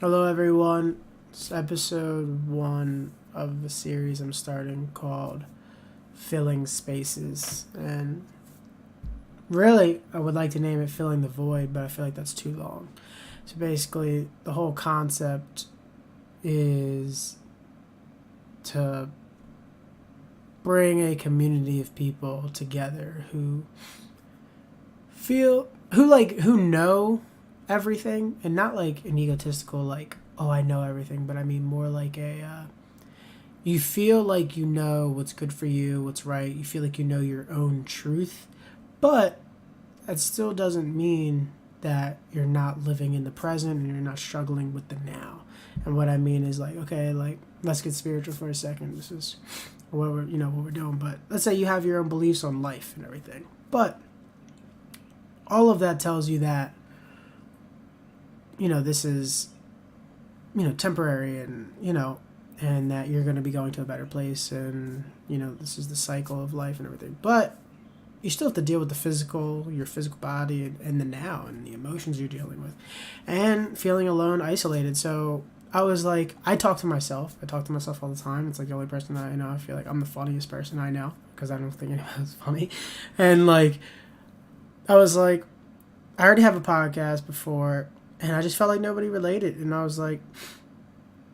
Hello, everyone. It's episode 1 of the series I'm starting called Filling Spaces. And really, I would like to name it Filling the Void, but I feel like that's too long. So basically, the whole concept is to bring a community of people together who know everything, and not like an egotistical like, oh, I know everything, but I mean more like you feel like you know what's good for you, what's right. You feel like you know your own truth, but that still doesn't mean that you're not living in the present and you're not struggling with the now. And what I mean is like, okay, like let's get spiritual for a second. This is what we're doing. But let's say you have your own beliefs on life and everything. But all of that tells you that this is temporary, and that you're going to be going to a better place, and this is the cycle of life and everything. But you still have to deal with your physical body, and the now, and the emotions you're dealing with, and feeling alone, isolated. So I was like, I talk to myself all the time. It's like the only person that I know. I feel like I'm the funniest person I know, because I don't think anyone's funny. And like, I was like, I already have a podcast before, and I just felt like nobody related. And I was like,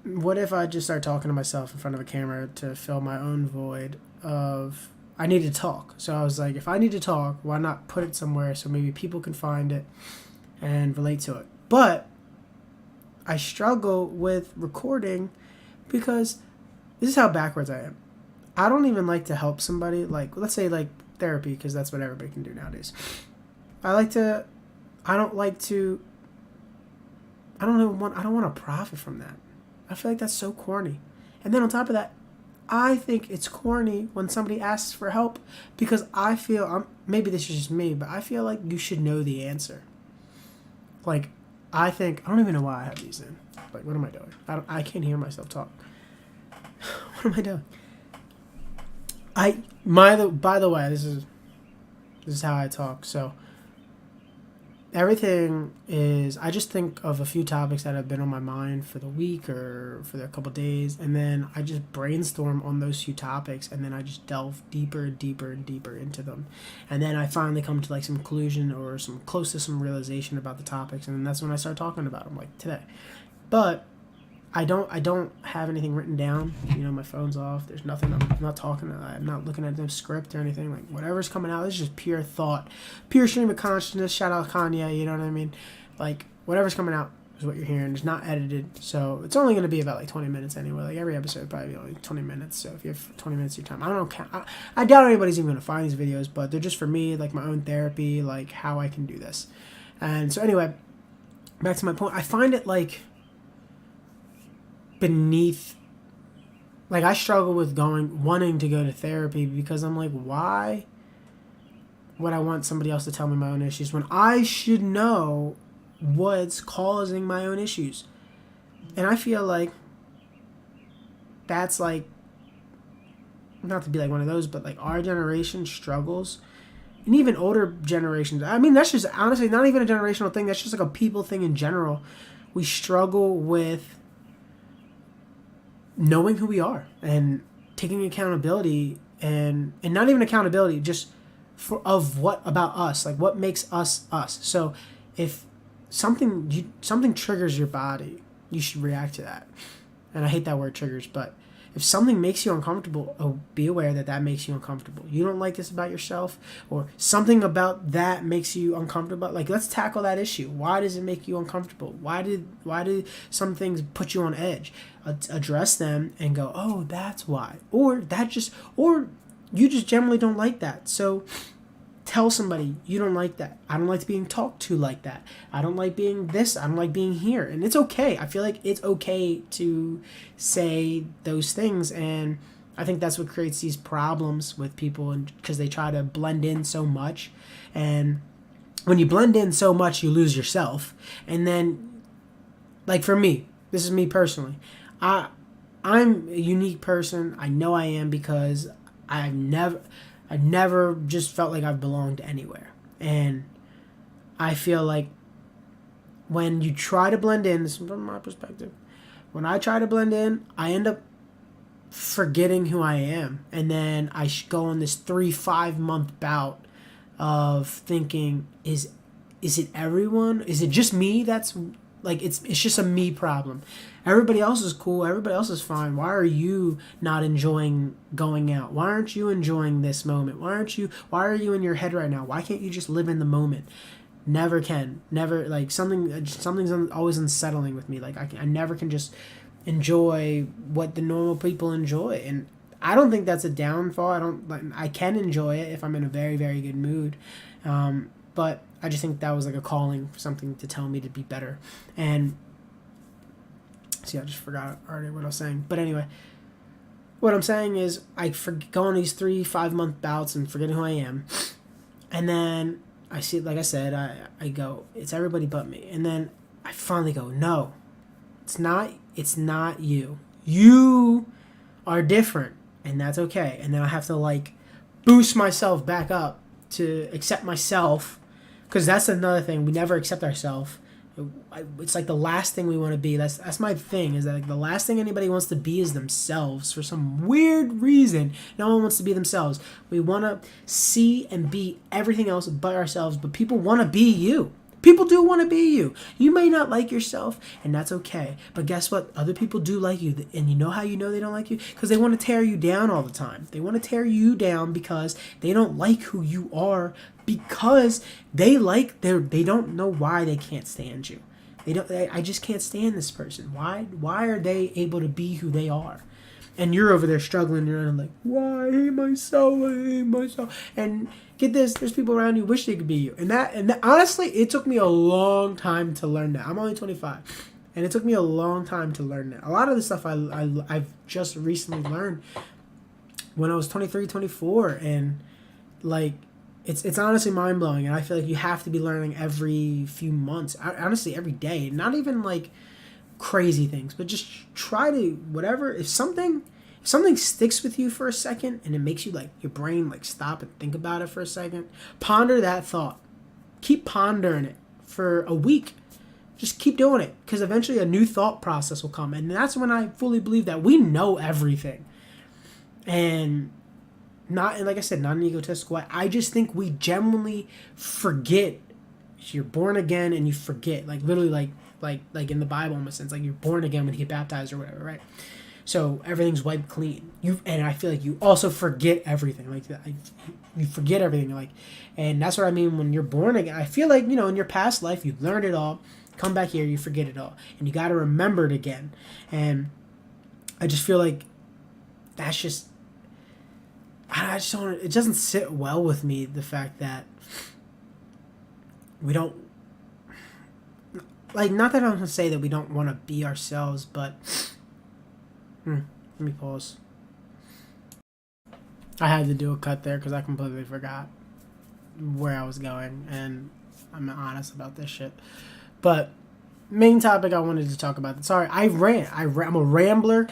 what if I just start talking to myself in front of a camera to fill my own void of I need to talk. So I was like, if I need to talk, why not put it somewhere so maybe people can find it and relate to it. But I struggle with recording because this is how backwards I am. I don't even like to help somebody, like let's say like therapy, because that's what everybody can do nowadays. I don't want to profit from that. I feel like that's so corny. And then on top of that, I think it's corny when somebody asks for help, because I feel, maybe this is just me, but I feel like you should know the answer. Like, I don't even know why I have these in. Like, what am I doing? I can't hear myself talk. What am I doing? By the way, this is how I talk. So everything is, I just think of a few topics that have been on my mind for the week or for the couple days, and then I just brainstorm on those few topics, and then I just delve deeper and deeper and deeper into them, and then I finally come to like some conclusion or some close to some realization about the topics, and then that's when I start talking about them, like today. But I don't have anything written down. My phone's off. There's nothing. I'm not talking. I'm not looking at the script or anything. Like, whatever's coming out, this is just pure thought, pure stream of consciousness. Shout out Kanye. You know what I mean? Like, whatever's coming out is what you're hearing. It's not edited, so it's only going to be about like 20 minutes anyway. Like every episode probably be only 20 minutes. So if you have 20 minutes of your time, I don't know. I doubt anybody's even going to find these videos, but they're just for me, like my own therapy, like how I can do this. And so anyway, back to my point. I find it like beneath, like I struggle with wanting to go to therapy, because I'm like, why would I want somebody else to tell me my own issues when I should know what's causing my own issues? And I feel like that's like, not to be like one of those, but like our generation struggles, and even older generations. I mean, that's just honestly not even a generational thing. That's just like a people thing in general. We struggle with knowing who we are and taking accountability, and not even accountability, just of what about us, like what makes us us. So if something triggers your body, you should react to that. And I hate that word triggers, but if something makes you uncomfortable, be aware that makes you uncomfortable. You don't like this about yourself, or something about that makes you uncomfortable. Like, let's tackle that issue. Why does it make you uncomfortable? Why did some things put you on edge? Address them and go, oh, that's why. Or you just generally don't like that. So tell somebody you don't like that. I don't like being talked to like that. I don't like being this. I don't like being here. And it's okay. I feel like it's okay to say those things. And I think that's what creates these problems with people, and because they try to blend in so much. And when you blend in so much, you lose yourself. And then, like for me, this is me personally. I'm a unique person. I know I am, because I never just felt like I've belonged anywhere. And I feel like when you try to blend in, this is from my perspective, when I try to blend in, I end up forgetting who I am. And then I go on this 3-5 month bout of thinking, is it everyone? Is it just me that's like, it's just a me problem? Everybody else is cool. Everybody else is fine. Why are you not enjoying going out? Why aren't you enjoying this moment? Why are you in your head right now? Why can't you just live in the moment? Never can. Never, like, something's always unsettling with me. Like, I never can just enjoy what the normal people enjoy. And I don't think that's a downfall. I can enjoy it if I'm in a very, very good mood. But I just think that was like a calling, something to tell me to be better. And see, I just forgot already what I was saying. But anyway, what I'm saying is I go on these 3-5 month bouts and forgetting who I am. And then I see, like I said, I go, it's everybody but me. And then I finally go, no, it's not you. You are different, and that's okay. And then I have to like boost myself back up to accept myself, because that's another thing. We never accept ourselves. It's like the last thing we want to be. That's my thing, is that like the last thing anybody wants to be is themselves. For some weird reason, no one wants to be themselves. We want to see and be everything else but ourselves, but people want to be you. People do want to be you. You may not like yourself, and that's okay. But guess what? Other people do like you. And you know how you know they don't like you? Because they want to tear you down all the time. They want to tear you down because they don't like who you are, because they don't know why they can't stand you. I just can't stand this person. Why are they able to be who they are? And you're over there struggling. You're like, why? I hate myself. And get this, there's people around you wish they could be you. And that honestly, it took me a long time to learn that. I'm only 25. And it took me a long time to learn that. A lot of the stuff I've just recently learned when I was 23, 24. And like, it's honestly mind-blowing. And I feel like you have to be learning every few months. Honestly, every day. Not even like crazy things, but just try to, whatever, if something sticks with you for a second and it makes you like, your brain like stop and think about it for a second, ponder that thought, keep pondering it for a week, just keep doing it, because eventually a new thought process will come. And that's when I fully believe that we know everything. And like I said, not an egotistical way. I just think we genuinely forget. You're born again and you forget, like literally like in the Bible, in a sense, like you're born again when you get baptized or whatever, right? So everything's wiped clean. And I feel like you also forget everything, like you forget everything, like, and that's what I mean when you're born again. I feel like, in your past life you learned it all, come back here, you forget it all, and you got to remember it again. And I just feel like that's just, I just don't. It doesn't sit well with me, the fact that we don't. Like, not that I'm going to say that we don't want to be ourselves, but... let me pause. I had to do a cut there because I completely forgot where I was going, and I'm honest about this shit. But, main topic I wanted to talk about... Sorry, I'm a rambler.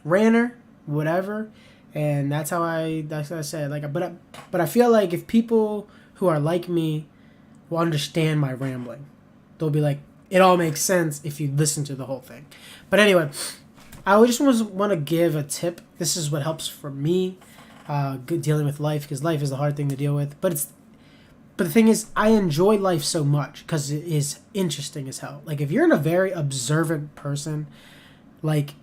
Ranter, whatever. And that's what I said. Like, but I feel like if people who are like me will understand my rambling, they'll be like, it all makes sense if you listen to the whole thing. But anyway, I just want to give a tip. This is what helps for me dealing with life, because life is a hard thing to deal with. But the thing is, I enjoy life so much because it is interesting as hell. Like, if you're a very observant person, like,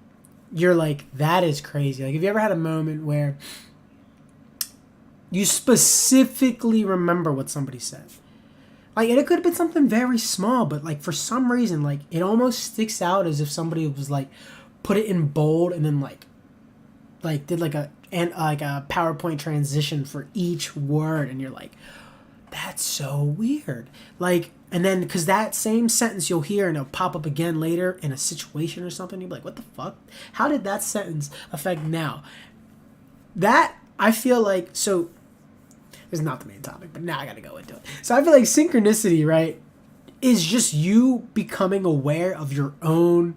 you're like, that is crazy. Like, have you ever had a moment where you specifically remember what somebody said? Like, and it could have been something very small, but like for some reason, like it almost sticks out as if somebody was like put it in bold and then like did like a PowerPoint transition for each word, and you're like, that's so weird. Like, and then because that same sentence you'll hear and it'll pop up again later in a situation or something, you'll be like, what the fuck? How did that sentence affect now? That I feel like, so. It's not the main topic, but now I gotta go into it. So I feel like synchronicity, right, is just you becoming aware of your own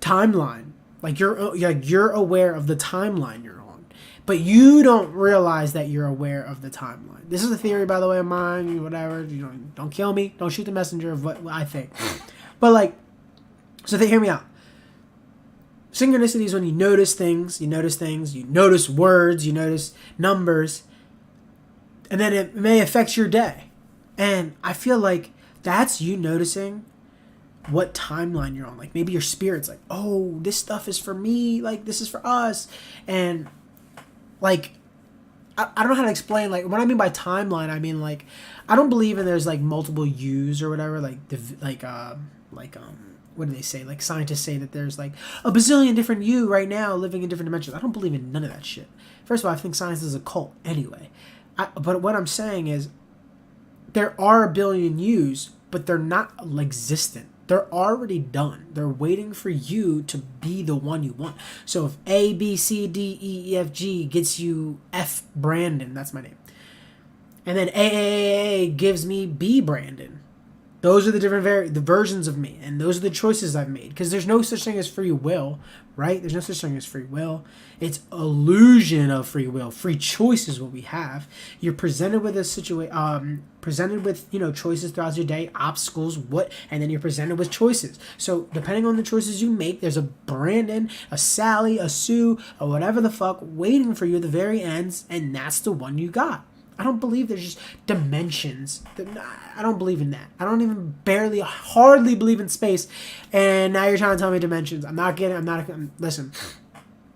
timeline. Like you're aware of the timeline you're on. But you don't realize that you're aware of the timeline. This is a theory, by the way, of mine. Whatever. Don't kill me. Don't shoot the messenger of what I think. But like, so they hear me out. Synchronicity is when you notice things. You notice words. You notice numbers. And then it may affect your day. And I feel like that's you noticing what timeline you're on. Like maybe your spirit's like, oh, this stuff is for me. Like this is for us. And like, I don't know how to explain. Like, what I mean by timeline, I mean like, I don't believe in there's like multiple yous or whatever. What do they say? Like scientists say that there's like a bazillion different you right now living in different dimensions. I don't believe in none of that shit. First of all, I think science is a cult anyway. But what I'm saying is, there are a billion yous, but they're not existent. They're already done. They're waiting for you to be the one you want. So if A, B, C, D, E, F, G gets you F Brandon, that's my name. And then A gives me B Brandon. Those are the different the versions of me. And those are the choices I've made. Because there's no such thing as free will, right? There's no such thing as free will. It's illusion of free will. Free choice is what we have. You're presented with a situation, presented with, choices throughout your day, obstacles, and then you're presented with choices. So depending on the choices you make, there's a Brandon, a Sally, a Sue, or whatever the fuck waiting for you at the very ends, and that's the one you got. I don't believe there's just dimensions. I don't believe in that. I don't even hardly believe in space. And now you're trying to tell me dimensions. Listen,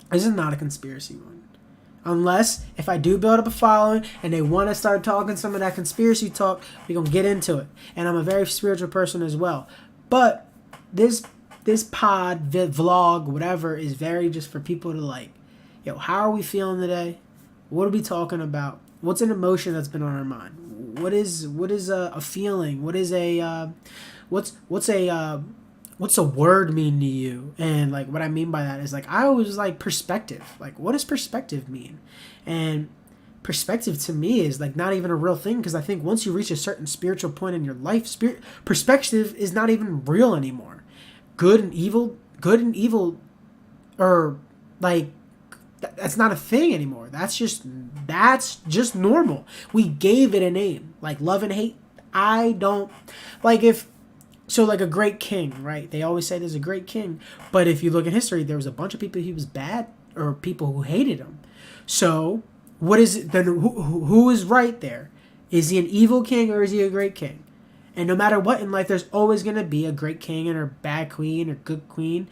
this is not a conspiracy one. Unless if I do build up a following and they want to start talking some of that conspiracy talk, we're going to get into it. And I'm a very spiritual person as well. But this pod, vlog, whatever, is very just for people to like, how are we feeling today? What are we talking about? What's an emotion that's been on our mind? What is a feeling? What's a word mean to you? And like what I mean by that is like I always like perspective. Like what does perspective mean? And perspective to me is like not even a real thing, because I think once you reach a certain spiritual point in your life, perspective is not even real anymore. Good and evil, or like. That's not a thing anymore. That's just normal. We gave it a name, like love and hate. I don't like like a great king, right? They always say there's a great king, but if you look at history, there was a bunch of people he was bad, or people who hated him. So what is it then? Who is right there? Is he an evil king or is he a great king? And no matter what in life, there's always going to be a great king and a bad queen or good queen,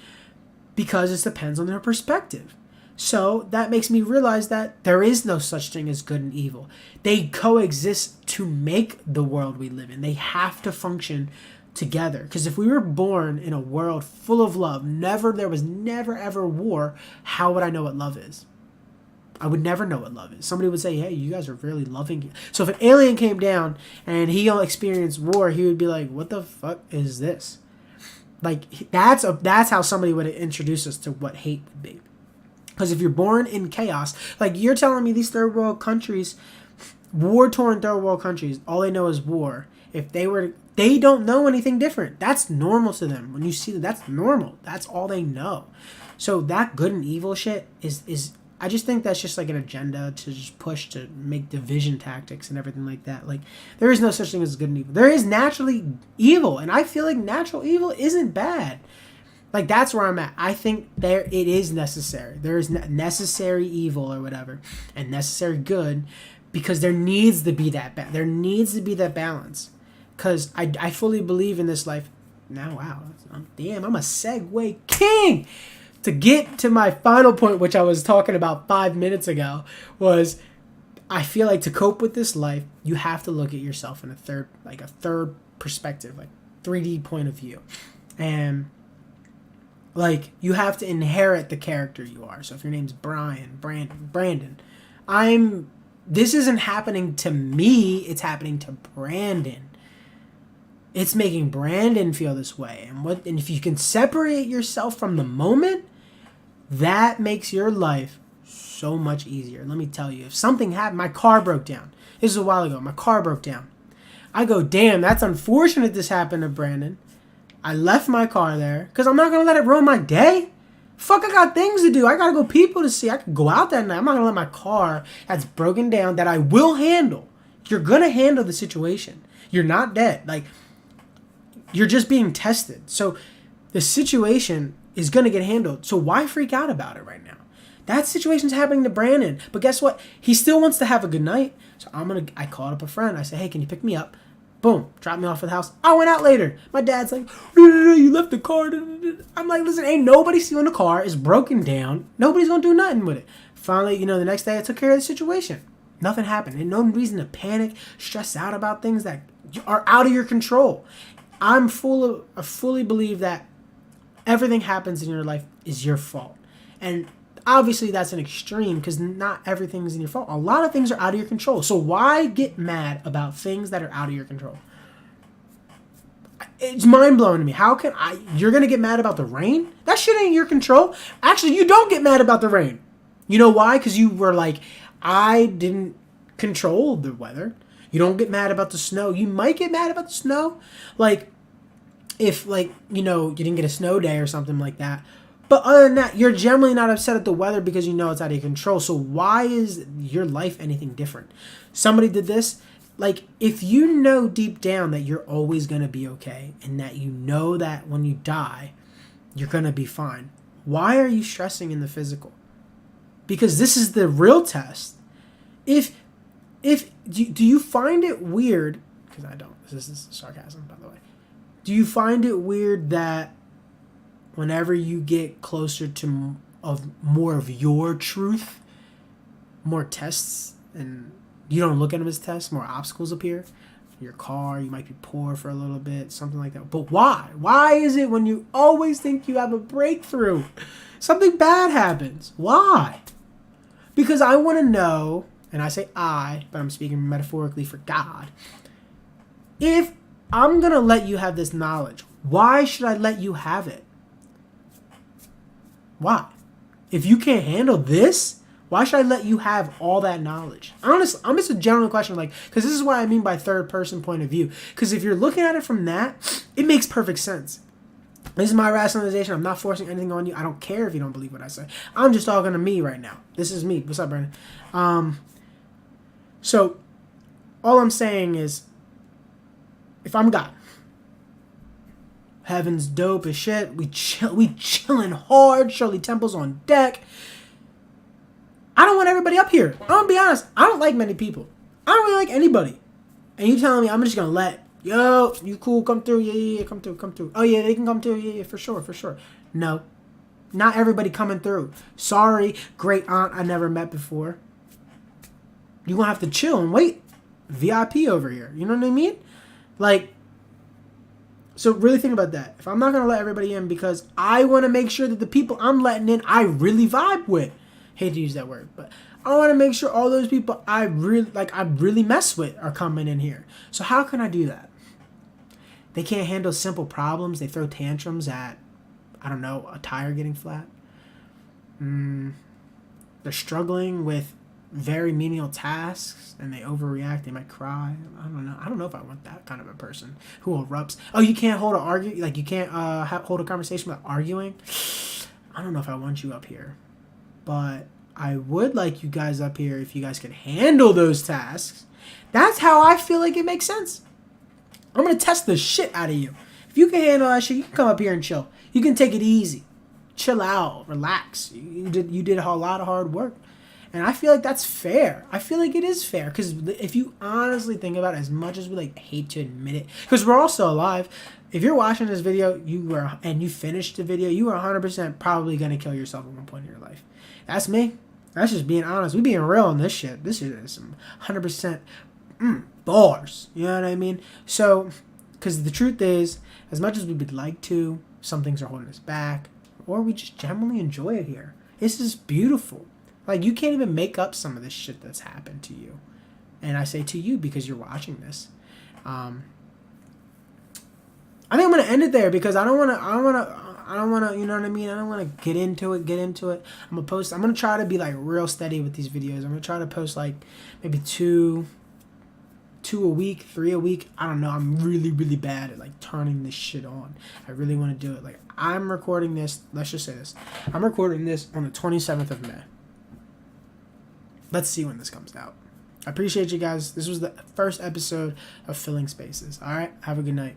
because it depends on their perspective. So that makes me realize that there is no such thing as good and evil. They coexist to make the world we live in. They have to function together. Because if we were born in a world full of love, there was never ever war, how would I know what love is? I would never know what love is. Somebody would say, hey, you guys are really loving. So if an alien came down and he experienced war, he would be like, what the fuck is this? Like that's how somebody would introduce us to what hate would be. Because if you're born in chaos, like you're telling me these third world countries, war-torn third world countries, all they know is war. If they don't know anything different. That's normal to them. When you see that, that's normal. That's all they know. So that good and evil shit is I just think that's just like an agenda to just push to make division tactics and everything like that. Like there is no such thing as good and evil. There is naturally evil, and I feel like natural evil isn't bad. Like, that's where I'm at. I think it is necessary. There is necessary evil or whatever, and necessary good, because there needs to be that there needs to be that balance. Because I fully believe in this life. Now, wow. Damn, I'm a segue king! To get to my final point, which I was talking about 5 minutes ago, was I feel like to cope with this life, you have to look at yourself in a third perspective, like 3D point of view. And like, you have to inherit the character you are. So if your name's Brandon, this isn't happening to me, it's happening to Brandon. It's making Brandon feel this way. And if you can separate yourself from the moment, that makes your life so much easier. Let me tell you, if something happened, my car broke down. This was a while ago. My car broke down. I go, damn, that's unfortunate this happened to Brandon. I left my car there because I'm not going to let it ruin my day. Fuck, I got things to do. I gotta go people to see. I could go out that night. I'm not gonna let my car that's broken down, that I will handle. You're gonna handle the situation. You're not dead. Like, you're just being tested. So the situation is gonna get handled. So why freak out about it right now? That situation's happening to Brandon. But guess what? He still wants to have a good night. So I called up a friend. I said, hey, can you pick me up? Boom, drop me off at the house. I went out later. My dad's like, you left the car. I'm like, listen, ain't nobody stealing the car. It's broken down. Nobody's going to do nothing with it. Finally, the next day I took care of the situation. Nothing happened. And no reason to panic, stress out about things that are out of your control. I fully believe that everything happens in your life is your fault. And obviously that's an extreme because not everything's in your fault. A lot of things are out of your control. So why get mad about things that are out of your control? It's mind-blowing to me. You're going to get mad about the rain? That shit ain't your control. Actually, you don't get mad about the rain. You know why? Because you were like, I didn't control the weather. You don't get mad about the snow. You might get mad about the snow. Like, if, you didn't get a snow day or something like that. But other than that, you're generally not upset at the weather because you know it's out of your control. So why is your life anything different? Somebody did this. Like, if you know deep down that you're always going to be okay and that you know that when you die, you're going to be fine, why are you stressing in the physical? Because this is the real test. Do you find it weird, because I don't, this is sarcasm, by the way. Do you find it weird that whenever you get closer to more of your truth, more tests, and you don't look at them as tests, more obstacles appear? Your car, you might be poor for a little bit, something like that. But why? Why is it when you always think you have a breakthrough, something bad happens? Why? Because I want to know, and I say I, but I'm speaking metaphorically for God. If I'm going to let you have this knowledge, why should I let you have it? Why? If you can't handle this, why should I let you have all that knowledge? Honestly, I'm just a general question, because this is what I mean by third person point of view. Because if you're looking at it from that, it makes perfect sense. This is my rationalization. I'm not forcing anything on you. I don't care if you don't believe what I say. I'm just talking to me right now. This is me. What's up, Brandon? So all I'm saying is, if I'm God, heaven's dope as shit. We chilling hard. Shirley Temple's on deck. I don't want everybody up here. I'm gonna be honest. I don't like many people. I don't really like anybody. And you telling me I'm just gonna let, yo, you cool, come through, yeah, come through. Oh yeah, they can come through, yeah, for sure. No, not everybody coming through. Sorry, great aunt I never met before. You gonna have to chill and wait. VIP over here. You know what I mean? So really think about that. If I'm not going to let everybody in because I want to make sure that the people I'm letting in, I really vibe with. Hate to use that word, but I want to make sure all those people I really mess with are coming in here. So how can I do that? They can't handle simple problems. They throw tantrums at, I don't know, a tire getting flat. They're struggling with very menial tasks and they overreact. They might cry. I don't know if I want that kind of a person who erupts. Oh, you can't hold you can't hold a conversation without arguing. I don't know if I want you up here, but I would like you guys up here if you guys can handle those tasks. That's how I feel like it makes sense. I'm gonna test the shit out of you. If you can handle that shit, you can come up here and chill. You can take it easy, chill out, relax. You did a lot of hard work. And I feel like that's fair. I feel like it is fair. Because if you honestly think about it, as much as we hate to admit it, because we're all still alive, if you're watching this video and you finished the video, you are 100% probably going to kill yourself at one point in your life. That's me. That's just being honest. We being real on this shit. This shit is some 100% bars. You know what I mean? So, because the truth is, as much as we would like to, some things are holding us back, or we just generally enjoy it here. This is beautiful. You can't even make up some of this shit that's happened to you. And I say to you because you're watching this. I think I'm going to end it there because I don't want to, you know what I mean? I don't want to get into it. I'm going to try to be real steady with these videos. I'm going to try to post maybe two 2 a week, 3 a week. I don't know. I'm really, really bad at like turning this shit on. I really want to do it. Like, I'm recording this. Let's just say this. I'm recording this on the 27th of May. Let's see when this comes out. I appreciate you guys. This was the first episode of Filling Spaces. All right. Have a good night.